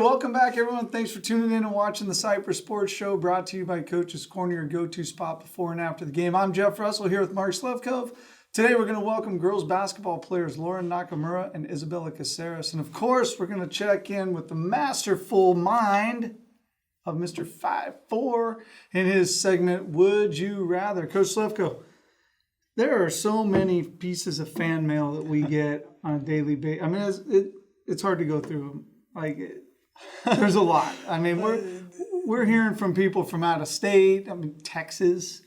welcome back, everyone. Thanks for tuning in and watching the Cypress Sports Show, brought to you by Coach's Corner, your go-to spot before and after the game. I'm Jeff Russell here with Mark Slevcove. Today we're going to welcome girls basketball players Lauryn Nakamura and Isabella Caceres. And of course, we're going to check in with the masterful mind of Mr. 5'4" in his segment, Would You Rather? Coach Slevcove, there are so many pieces of fan mail that we get on a daily basis. I mean, it's hard to go through them. There's a lot. I mean, we're hearing from people from out of state. I mean, Texas,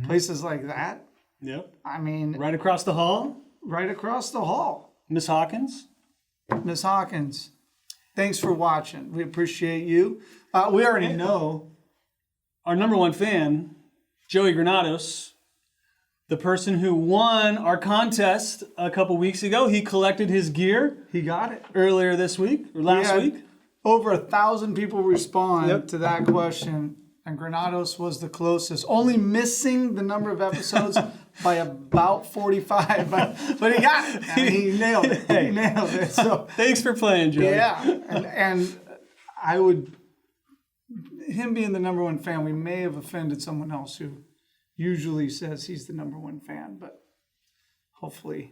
places like that. Yep. I mean, right across the hall. Right across the hall. Miss Hawkins. Miss Hawkins, thanks for watching. We appreciate you. We already know our number one fan, Joey Granados, the person who won our contest a couple weeks ago. He collected his gear. He got it earlier this week or last week. Over 1,000 people respond to that question, and Granados was the closest, only missing the number of episodes by about 45. But he got it. I mean, he nailed it. He nailed it. So thanks for playing, Joey. Yeah, and I would, him being the number one fan, we may have offended someone else who usually says he's the number one fan, but hopefully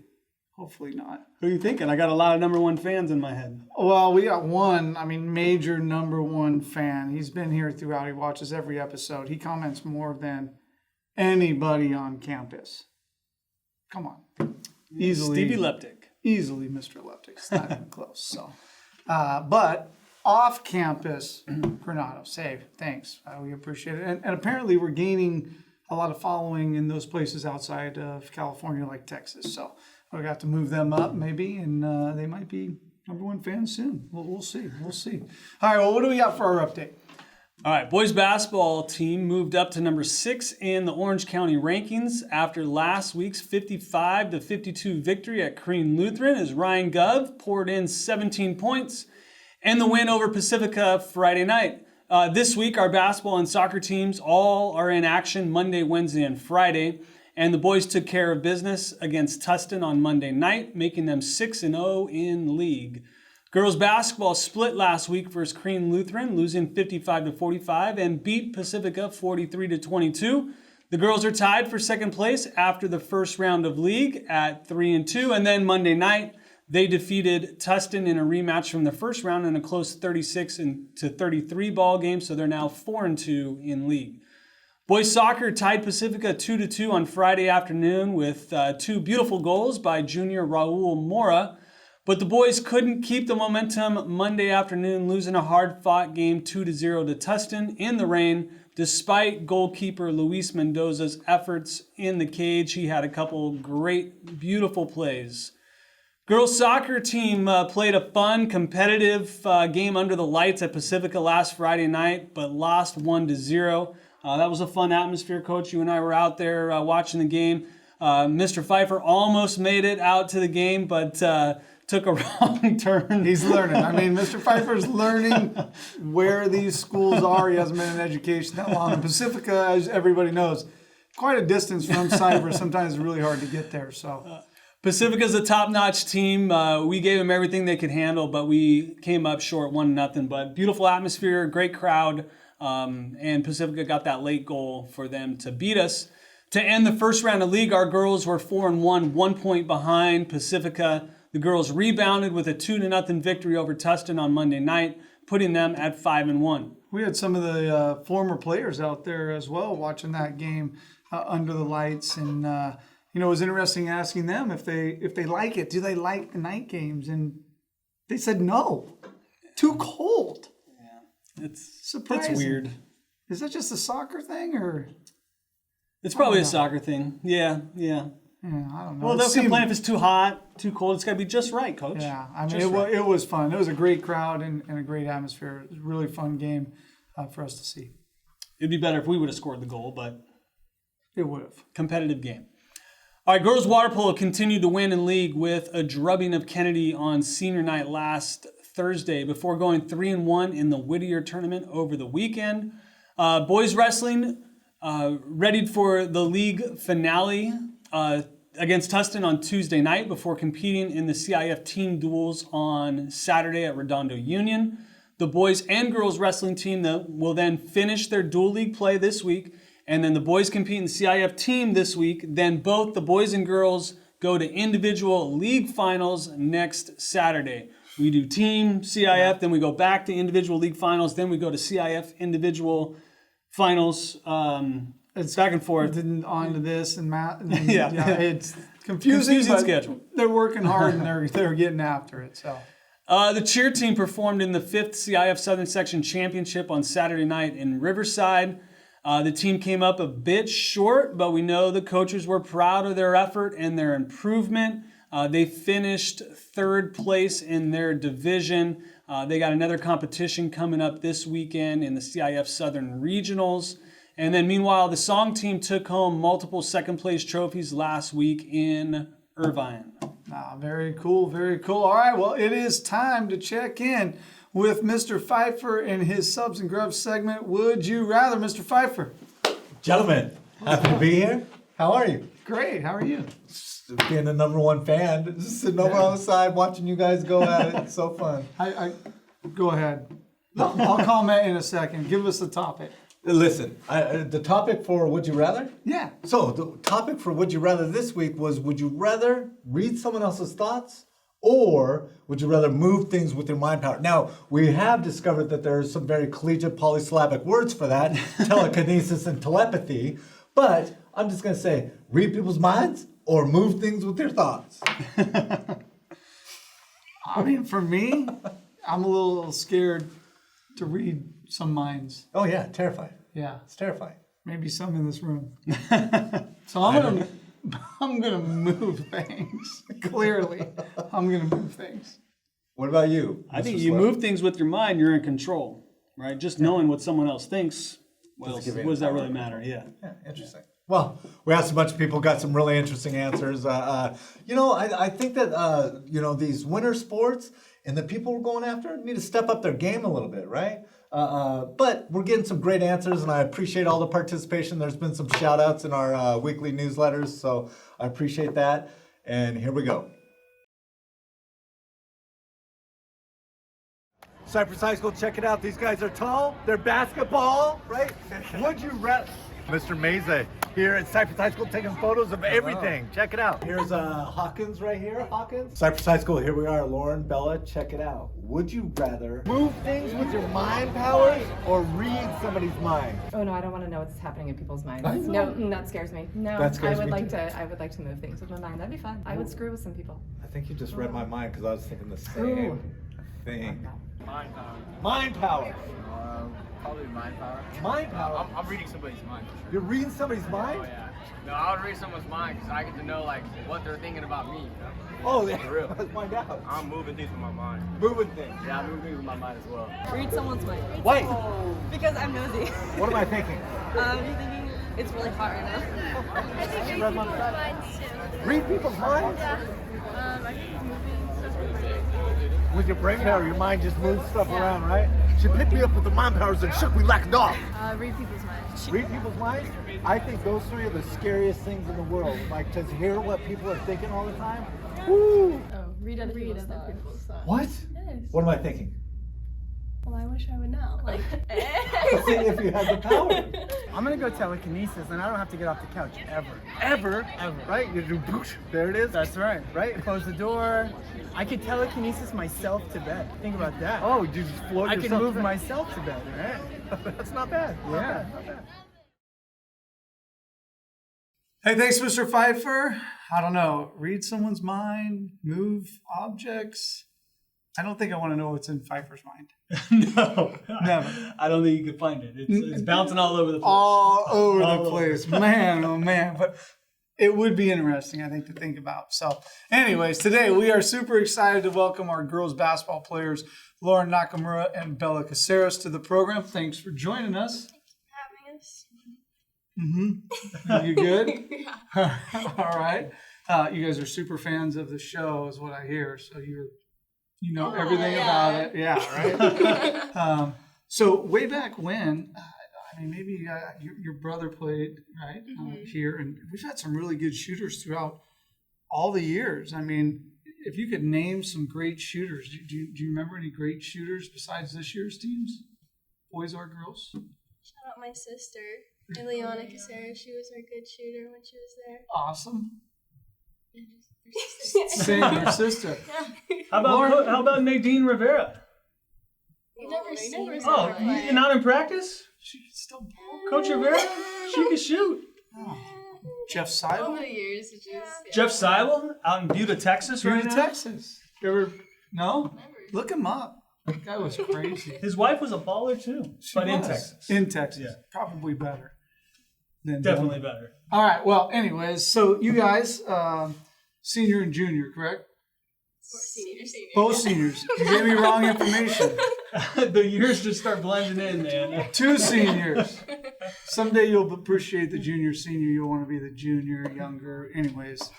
not. Who are you thinking? I got a lot of number one fans in my head. Well, we got one, major number one fan. He's been here throughout. He watches every episode. He comments more than anybody on campus. Come on. Easily. Stevie Leptic. Easily Mr. Leptic. It's not even close. So, but off campus, Granados, hey, thanks. We appreciate it. And apparently we're gaining a lot of following in those places outside of California, like Texas. So we got to move them up maybe, and they might be number one fans soon. We'll see. We'll see. All right, well, what do we got for our update? All right, boys basketball team moved up to number 6 in the Orange County rankings after last week's 55-52 victory at Crean Lutheran as Ryan Gov poured in 17 points and the win over Pacifica Friday night. This week, our basketball and soccer teams all are in action Monday, Wednesday, and Friday. And the boys took care of business against Tustin on Monday night, making them 6-0 in league. Girls basketball split last week versus Crean Lutheran, losing 55-45 and beat Pacifica 43-22. The girls are tied for second place after the first round of league at 3-2. And then Monday night, they defeated Tustin in a rematch from the first round in a close 36-33 ball game. So they're now 4-2 in league. Boys soccer tied Pacifica 2-2 on Friday afternoon with 2 beautiful goals by junior Raul Mora. But the boys couldn't keep the momentum Monday afternoon, losing a hard-fought game 2-0 to Tustin in the rain. Despite goalkeeper Luis Mendoza's efforts in the cage, he had a couple great, beautiful plays. Girls soccer team played a fun, competitive game under the lights at Pacifica last Friday night, but lost 1-0. That was a fun atmosphere, Coach. You and I were out there watching the game. Mr. Pfeiffer almost made it out to the game, but took a wrong turn. He's learning. Mr. Pfeiffer's learning where these schools are. He hasn't been in education that long. And Pacifica, as everybody knows, quite a distance from Cypress. Sometimes it's really hard to get there. So Pacifica's a top-notch team. We gave them everything they could handle, but we came up short 1-0. But beautiful atmosphere, great crowd. And Pacifica got that late goal for them to beat us. To end the first round of league, our girls were 4-1, 1 point behind Pacifica. The girls rebounded with a 2-0 victory over Tustin on Monday night, putting them at 5-1. We had some of the former players out there as well watching that game under the lights, and it was interesting asking them if they like it. Do they like the night games? And they said no, too cold. It's surprising. That's weird. Is that just a soccer thing, or? It's probably a soccer thing. Yeah. Yeah, I don't know. Well, they'll complain if it's too hot, too cold. It's got to be just right, Coach. Yeah, it was fun. It was a great crowd and a great atmosphere. It was a really fun game for us to see. It'd be better if we would have scored the goal, but it would have. Competitive game. All right, girls water polo continued to win in league with a drubbing of Kennedy on senior night last Thursday before going 3-1 in the Whittier tournament over the weekend. Boys wrestling readied for the league finale against Tustin on Tuesday night before competing in the CIF team duels on Saturday at Redondo Union. The boys and girls wrestling team will then finish their dual league play this week, and then the boys compete in the CIF team this week. Then both the boys and girls go to individual league finals next Saturday. We do team CIF, then we go back to individual league finals, then we go to CIF individual finals. It's back and forth. Then on to this and Matt. And then, Yeah. It's confusing but schedule. They're working hard and they're getting after it. So. The cheer team performed in the 5th CIF Southern Section Championship on Saturday night in Riverside. The team came up a bit short, but we know the coaches were proud of their effort and their improvement. They finished 3rd place in their division. They got another competition coming up this weekend in the CIF Southern Regionals. And then meanwhile, the song team took home multiple 2nd place trophies last week in Irvine. Very cool, very cool. All right, well, it is time to check in with Mr. Pfeiffer in his Subs and Grubs segment. Would you rather, Mr. Pfeiffer? Gentlemen, happy to be here. How are you? Great, how are you? Just being the #1 fan, just sitting over on the side watching you guys go at it. It's so fun. I go ahead. I'll comment in a second. Give us the topic. Listen, the topic for Would You Rather? Yeah. So the topic for Would You Rather this week was, would you rather read someone else's thoughts, or would you rather move things with your mind power? Now, we have discovered that there are some very collegiate polysyllabic words for that, telekinesis and telepathy, but I'm just going to say, read people's minds or move things with your thoughts. I mean, for me, I'm a little scared to read some minds. Oh yeah, terrifying. Yeah. It's terrifying. Maybe some in this room. So I'm gonna move things. Clearly, I'm gonna move things. What about you? I think Mr. you Slevcove? move things with your mind, you're in control, right? Just knowing what someone else thinks, well, Doesn't give you what does that any really power. matter? Yeah. Yeah, interesting. Well, we asked a bunch of people, got some really interesting answers. I think that, these winter sports and the people we're going after need to step up their game a little bit, right? But we're getting some great answers, and I appreciate all the participation. There's been some shout outs in our weekly newsletters, so I appreciate that. And here we go. Cypress High School, check it out. These guys are tall. They're basketball, right? Would you rather? Mr. Meze here at Cypress High School taking photos of everything. Check it out. Here's Hawkins right here. Hawkins. Cypress High School, here we are. Lauryn, Bella, check it out. Would you rather move things with your mind powers or read somebody's mind? Oh no, I don't want to know what's happening in people's minds. No, that scares me. No, That scares I would me like too. I would like to move things with my mind. That'd be fun. I would screw with some people. I think you just read my mind because I was thinking the same thing. Mind power. Mind power. Probably mind power. Mind power. I'm reading somebody's mind. For sure. You're reading somebody's mind? Oh yeah. No, I would read someone's mind because I get to know like what they're thinking about me. You know? Oh, yeah. For real. Let's find out. I'm moving things with my mind. Moving things. Yeah, I'm moving things with my mind as well. Read someone's mind. Why? Because I'm nosy. What am I thinking? You're thinking it's really hot right now. I think read people's minds too. Read people's minds? Yeah. I think moving stuff with my brain. With your brain power, your mind just moves stuff around, right? She picked me up with the mind powers and shook me like a dog. Read people's minds. Read people's minds? I think those three are the scariest things in the world. Like, to hear what people are thinking all the time. Woo! Oh, read other people's thoughts. What? Yes. What am I thinking? Well, I wish I would know. Like, See if you had the power. I'm gonna go telekinesis, and I don't have to get off the couch ever, right? You do boosh, there it is. That's right, right? Close the door. I could telekinesis myself to bed. Think about that. Oh, you just float I yourself can move to bed. myself to bed, right? That's not bad. Yeah. Not bad. Hey, thanks, Mr. Pfeiffer. I don't know. Read someone's mind, move objects. I don't think I want to know what's in Pfeiffer's mind. No. Never. I don't think you can find it. It's bouncing all over the place. All over All the over. place. Man, oh man. But it would be interesting, I think, to think about. So, anyways, today we are super excited to welcome our girls basketball players, Lauryn Nakamura and Bella Caceres, to the program. Thanks for joining us. having us. Mm-hmm. You good? All right. You guys are super fans of the show, is what I hear. So you know everything about it. Yeah, right? So way back when, I mean, maybe your brother played, right, here, and we've had some really good shooters throughout all the years. I mean, if you could name some great shooters, do you remember any great shooters besides this year's teams? Boys or girls? Shout out my sister, Ileana Caceres. She was our good shooter when she was there. Awesome. Her sister. Same, your sister. How about Nadine Rivera? You never seen her Oh, play. you're not in practice? She can still ball. Coach Rivera? She can shoot. Oh. Jeff Over Seibel? the years, it's just Jeff Seibel out in Buda, Texas right You're now. to Texas. You ever? No? Look him up. That guy was crazy. His wife was a baller too, but in was. Texas. In Texas. Yeah. Probably better. Than Definitely better. All right. Well, anyways, so you guys, senior and junior, correct? senior. Both seniors. You gave me wrong information. The years just start blending in, man. 2 seniors. Someday you'll appreciate the junior, senior. You'll want to be the junior, younger. Anyways,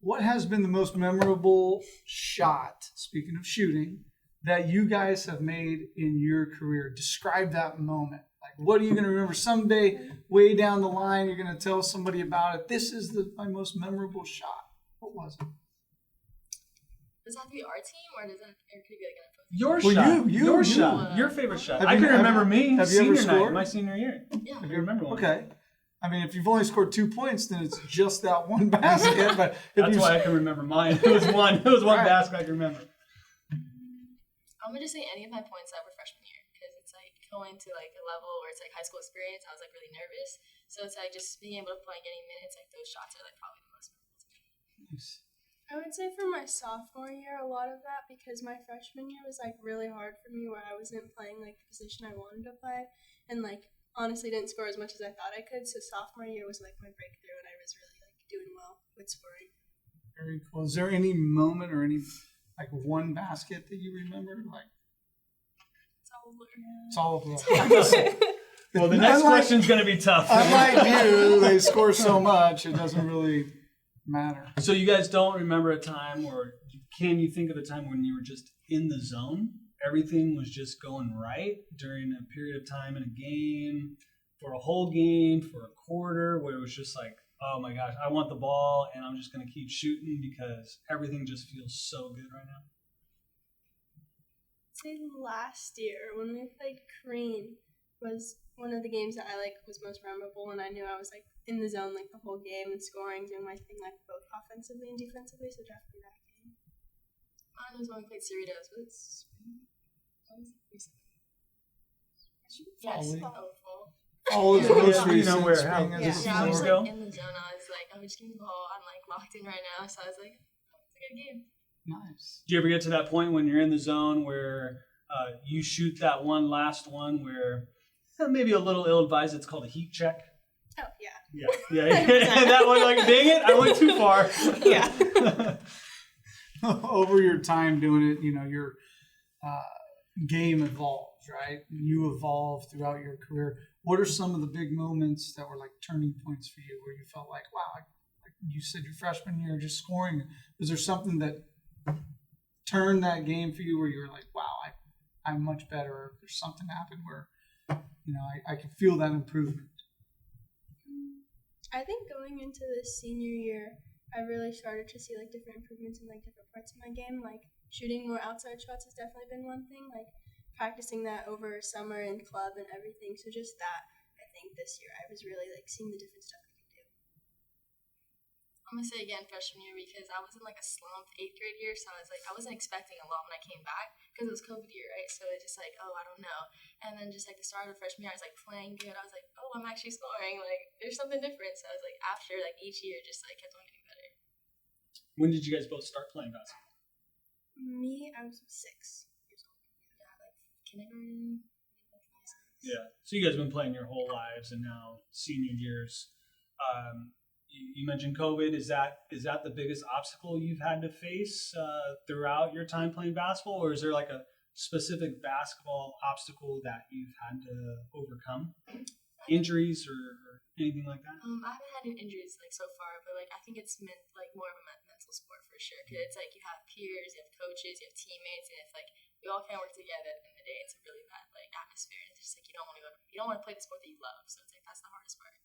what has been the most memorable shot, speaking of shooting, that you guys have made in your career? Describe that moment. Like, what are you going to remember someday, way down the line? You're going to tell somebody about it. This is my most memorable shot. What was it? Does that have to be our team, or does that, or could it be like an opposing? Your Well, shot. you- Your you- shot. Your favorite shot. Have I you- can have- remember me. have you ever senior night, scored? my senior year. Yeah. I can remember one. Okay. I mean, if you've only scored 2 points, then it's just that one basket. But if That's you why I can remember mine. It was one. It was one Right. basket I can remember. I'm gonna just say any of my points that were freshman year, because it's like going to like a level where it's like high school experience. I was like really nervous, so it's like just being able to play and getting minutes. Like those shots are like probably the most memorable to me. I would say for my sophomore year, a lot of that, because my freshman year was like really hard for me, where I wasn't playing like the position I wanted to play, and like honestly didn't score as much as I thought I could. So sophomore year was like my breakthrough, and I was really like doing well with scoring. Very cool. Is there any moment or any like one basket that you remember? Like it's all of them. Well, the next question's going to be tough. Unlike you, they score so much it doesn't really matter. So you guys don't remember a time, or can you think of a time when you were just in the zone? Everything was just going right during a period of time in a game, for a whole game, for a quarter, where it was just like, oh my gosh, I want the ball and I'm just going to keep shooting because everything just feels so good right now. Say last year when we played Crean was one of the games that I like was most memorable, and I knew I was like in the zone like the whole game and scoring, doing my thing like both offensively and defensively. So definitely that game. Mine was when we played Cerritos, but it's yes, fall. All is most Yeah, you know recent. where- Spring how- is yeah. a Yeah, I was season. like in the zone. I was like, just give me the ball. I'm like locked in right now. So I was like, oh, it's a good game. Nice. Do you ever get to that point when you're in the zone where you shoot that one last one where maybe a little ill-advised, it's called a heat check? Oh yeah. Yeah. That one, like, dang it, I went too far. Yeah. Over your time doing it, your game evolves, right? You evolve throughout your career. What are some of the big moments that were like turning points for you, where you felt like, wow, like you said your freshman year, just scoring. Was there something that turned that game for you where you were like, wow, I'm much better, or there's something happened where, I can feel that improvement? I think going into the senior year, I really started to see like different improvements in like different parts of my game. Like shooting more outside shots has definitely been one thing. Like practicing that over summer in club and everything. So just that, I think this year I was really like seeing the different stuff I could do. I'm gonna say again freshman year, because I was in like a slump 8th grade year, so I was like, I wasn't expecting a lot when I came back because it was COVID year, right? So it's just like, oh, I don't know. And then just like the start of freshman year, I was like playing good. I was like, oh, I'm actually scoring. Like there's something different. So I was like, after like each year, just like kept on getting better. When did you guys both start playing basketball? Me, I was 6 years old. Yeah, like kindergarten. Yeah. So you guys have been playing your whole lives, and now senior years. You mentioned COVID. Is that the biggest obstacle you've had to face throughout your time playing basketball, or is there like a specific basketball obstacle that you've had to overcome? Injuries or anything like that? I haven't had any injuries like so far, but like I think it's meant like more of a mental sport for sure. Because it's like you have peers, you have coaches, you have teammates, and if like we all can't work together at the end of the day, it's a really bad like atmosphere. And it's just like you don't want to play the sport that you love. So it's like that's the hardest part.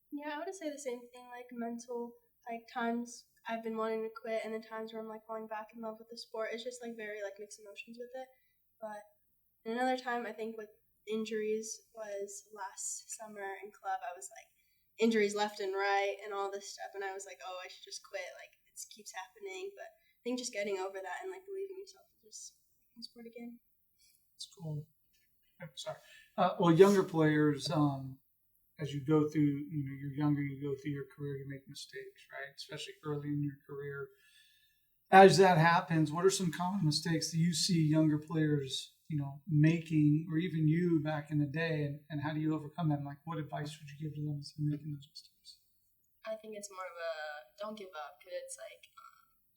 Yeah, I would say the same thing, like mental like times I've been wanting to quit, and then times where I'm like falling back in love with the sport. It's just like very like mixed emotions with it. But another time, I think with injuries was last summer in club. I was like injuries left and right and all this stuff, and I was like, oh, I should just quit. Like it keeps happening. But I think just getting over that and like believing in yourself and just playing sport again. It's cool. I'm sorry. Well, younger players, as you go through, you're younger, you go through your career, you make mistakes, right? Especially early in your career. As that happens, what are some common mistakes that you see younger players, making, or even you back in the day, and how do you overcome them? Like, what advice would you give to them as they're making those mistakes? I think it's more of a don't give up, because it's like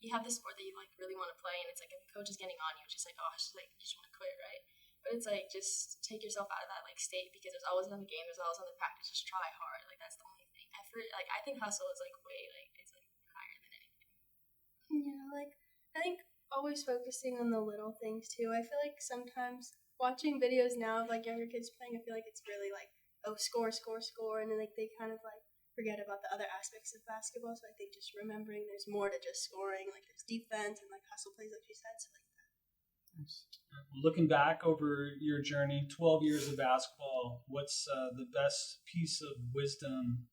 you have this sport that you like really want to play, and it's like if a coach is getting on you, it's just like, oh, you just want to quit, right? But it's like just take yourself out of that like state, because there's always another game, there's always another practice. Just try hard, like that's the only thing. Effort, like I think hustle is like way like it's like higher than anything. Yeah, like I think always focusing on the little things too. I feel like sometimes watching videos now of like younger kids playing, I feel like it's really like, oh, score, and then like they kind of like forget about the other aspects of basketball. So I think just remembering there's more to just scoring, like there's defense and like hustle plays, like you said. So like Looking back over your journey, 12 years of basketball, what's the best piece of wisdom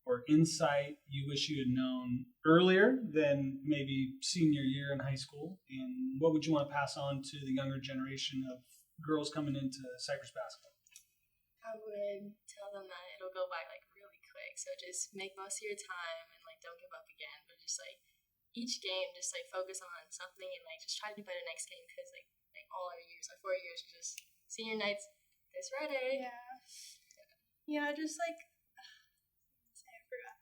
or insight you wish you had known earlier than maybe senior year in high school? And what would you want to pass on to the younger generation of girls coming into Cypress basketball? I would tell them that it'll go by like really quick. So just make most of your time and like don't give up again. But just like each game, just like focus on something and like just try to do better next game, because like all our years, our 4 years, are just senior nights this Friday. Yeah, just like I forgot.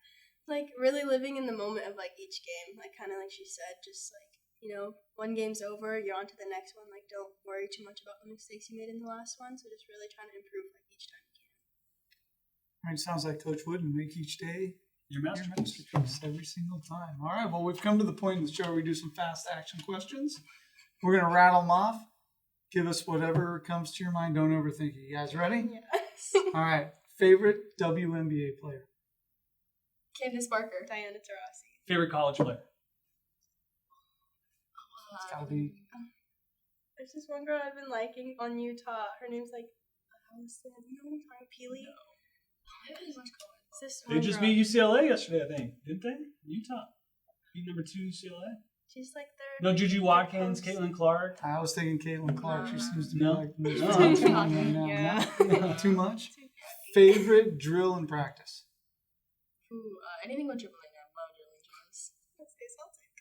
Like really living in the moment of like each game, like kind of like she said, just like one game's over, you're on to the next one. Like don't worry too much about the mistakes you made in the last one. So just really trying to improve like each time you can. Right, sounds like Coach Wooden, make each day Your masterpiece. every single time. All right, well, we've come to the point in the show where we do some fast action questions. We're going to rattle them off. Give us whatever comes to your mind. Don't overthink it. You guys ready? Yes. All right. Favorite WNBA player? Candace Barker. Diana Taurasi. Favorite college player? It's got to be. There's this one girl I've been liking on Utah. Her name's like, Allison. You know what I'm talking about? Peely? They just beat UCLA yesterday, I think, didn't they? Utah beat number 2 UCLA. She's like third. No, Juju Watkins, Caitlin Clark. I was thinking Caitlin Clark. She seems to be No. like the most No. fun one right now. Yeah. No? Too much? Favorite drill in practice? Ooh, anything with dribbling, I love dribbling drills. Let's say Celtic.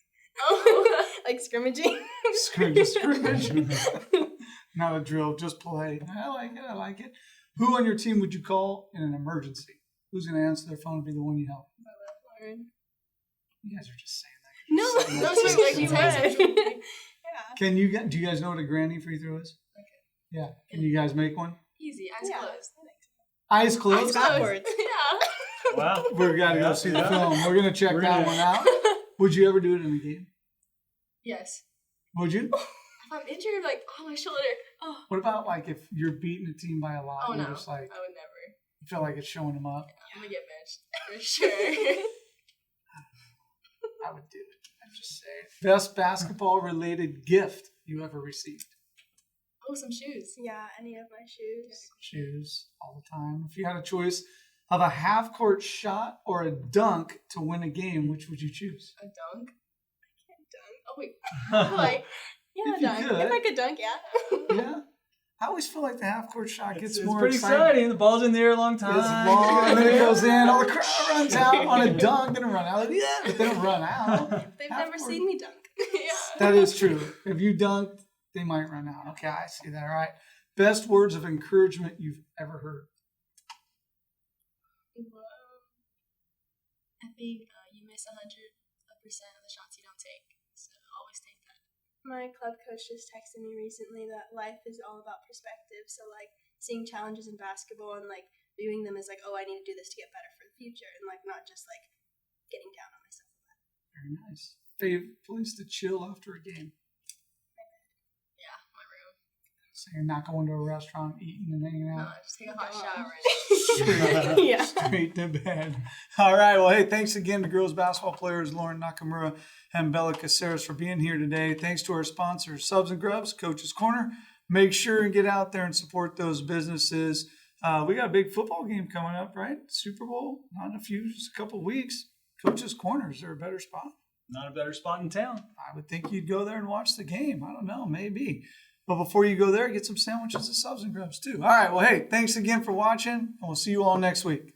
Oh, like scrimmaging. Scrimmage. Not a drill, just play. I like it. Who on your team would you call in an emergency? Who's going to answer their phone and be the one you help? Lauren. You guys are just saying that. No, Saying no, that. seriously, she would. Yeah. Do you guys know what a granny free throw is? Okay. Yeah. Can you guys make one? Easy, eyes Yeah. closed. Eyes closed? Backwards. Yeah. Wow. We've got to go see the film. We're going to check that one out. Would you ever do it in a game? Yes. Would you? If I'm injured, like, oh, my shoulder. Oh, What about like if you're beating a team by a lot? oh and no. you're just like, I would never. you feel like it's showing them up? I'm gonna get benched. For sure. I would do it. I'm just saying. Best basketball related gift you ever received? Oh, some shoes. Yeah, any of my shoes. Shoes all the time. If you had a choice of a half court shot or a dunk to win a game, which would you choose? A dunk. I can't dunk. Oh, wait. Like, Yeah, If you dunk. could. If I could dunk, yeah. Yeah. I always feel like the half court shot gets It's more pretty exciting. The ball's in the air a long time. It's long, and then it goes in. All the crowd runs out on a dunk, and run out. Yeah, but they don't run out. They've Half never court- seen me dunk. yeah. That is true. If you dunked, they might run out. Okay, I see that. All right. Best words of encouragement you've ever heard. I think you miss 100% of the shots you don't take. So always take that. My club coach just texted me recently that life is all about perspective. So, like, seeing challenges in basketball and, like, viewing them as, like, oh, I need to do this to get better for the future. And, like, not just, like, getting down on myself. Very nice. Favorite place to chill after a game? Yeah, my room. So you're not going to a restaurant, eating and hanging out. Just take a hot shower. Yeah. Straight to bed. All right. Well, hey, thanks again to girls basketball players Lauryn, Nakamura, and Isabella Caceres for being here today. Thanks to our sponsors, Subs and Grubs, Coach's Corner. Make sure and get out there and support those businesses. We got a big football game coming up, right? Super Bowl, not in just a couple of weeks. Coach's Corner, is there a better spot? Not a better spot in town. I would think you'd go there and watch the game. I don't know, maybe. But before you go there, get some sandwiches at Subs and Grubs too. All right. Well, hey, thanks again for watching, and we'll see you all next week.